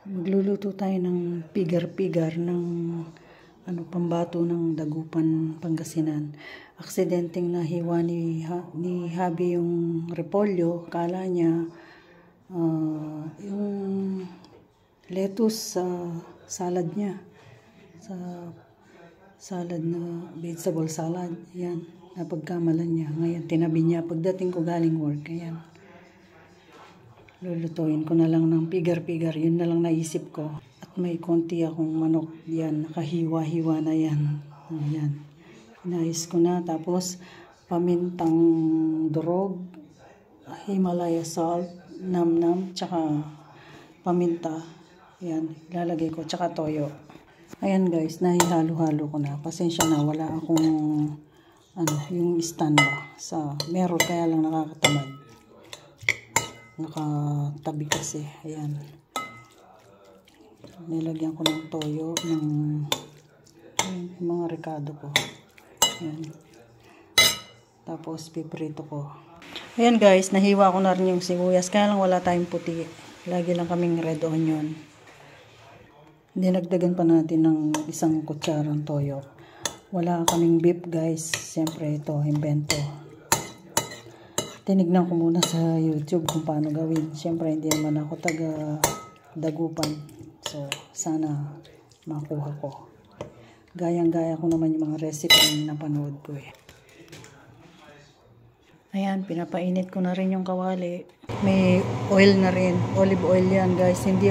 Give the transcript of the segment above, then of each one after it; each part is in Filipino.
Magluluto tayo ng pigar-pigar ng pambato ng Dagupan, Pangasinan. Aksidenteng nahiwa ni Habi yung repolyo. Kala niya yung lettuce sa salad niya. Sa salad na vegetable salad. Yan. Napagkamalan niya. Ngayon, tinabi niya. Pagdating ko galing work. Ayan. Lulutuin ko na lang ng pigar-pigar. Yun na lang naisip ko. At may konti akong manok. Yan. Nakahiwa-hiwa na yan. Ayan. Inayos ko na. Tapos, pamintang durog, Himalaya salt, nam-nam, tsaka paminta. Yan. Ilalagay ko. Tsaka toyo. Ayan guys. Nahihalo-halo ko na. Pasensya na. Wala akong yung stand ba. Meron kaya lang nakakatamad. Nakatabi kasi. Ayan. Nilagyan ko ng toyo ng mga rekado ko. Ayan. Tapos piprito ko. Ayan guys, nahiwa ko na rin yung sibuyas. Kaya lang wala tayong puti. Lagi lang kaming red onion. Dinagdagan pa natin ng isang kutsarang toyo. Wala kaming beef guys. Siyempre ito, invento. Tinignan ko muna sa YouTube kung paano gawin. Siyempre, hindi naman ako taga-Dagupan. So, sana makuha ko. Gayang-gaya ko naman yung mga recipe na napanood ko eh. Ayan, pinapainit ko na rin yung kawali. May oil na rin. Olive oil yan guys. Hindi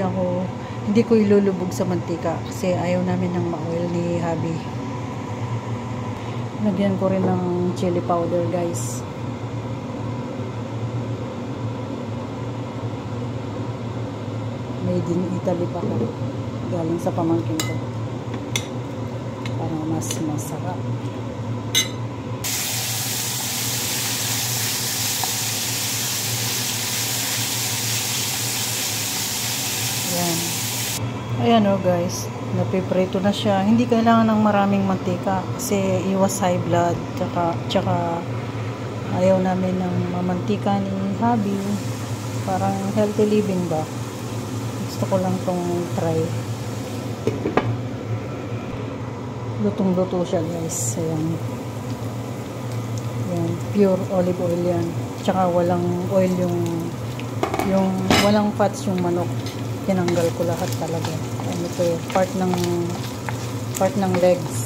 ko ilulubog sa mantika kasi ayaw namin ng ma-oil ni Habi. Lagyan ko rin ng chili powder guys. Made in Italy pa ko. Galing sa pamangkin ko. Para mas masarap. Ayan. Ayan o guys. Napiprito na siya. Hindi kailangan ng maraming mantika. Kasi iwas high blood. Tsaka ayaw namin ng mamantika ni Habi. Parang healthy living ba? Gusto ko lang tong try. Lutong-luto siya guys. Ayan. Ayan. Pure olive oil yan. Tsaka walang oil yung walang fats yung manok. Tinanggal ko lahat talaga. Ano to, part ng legs.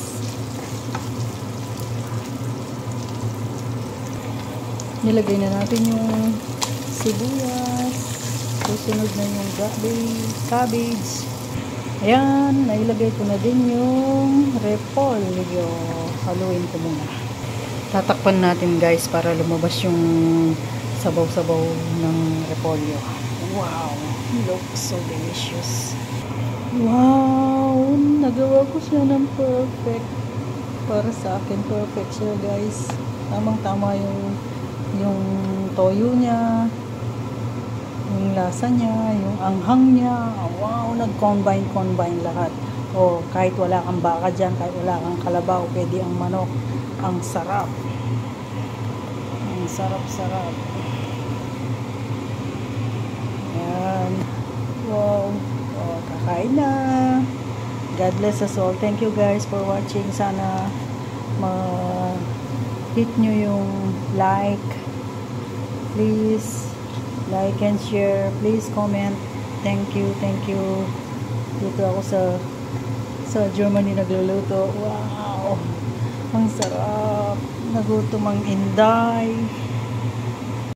Nilagay na natin yung sibuyas. Susunod na yung cabbage. Ayan, nailagay ko na din yung repolyo. Haluin ko muna. Tatakpan natin guys para lumabas yung sabaw-sabaw ng repolyo. Wow! Looks so delicious. Wow! Nagawa ko siya ng perfect. Para sa akin, perfect siya guys. Tamang-tama yung toyo niya. Yung lasa niya, yung anghang niya, wow, nag-combine lahat. O, kahit wala kang baka dyan, kahit wala kang kalabaw, pwede ang manok. Ang sarap. Ang sarap-sarap. Ayan. Wow. O, kakain na. God bless us all. Thank you guys for watching. Sana hit nyo yung like. Please. Like and share. Please comment. Thank you. Dito ako sa Germany nagluluto. Wow! Ang sarap. Nagutom ang Inday.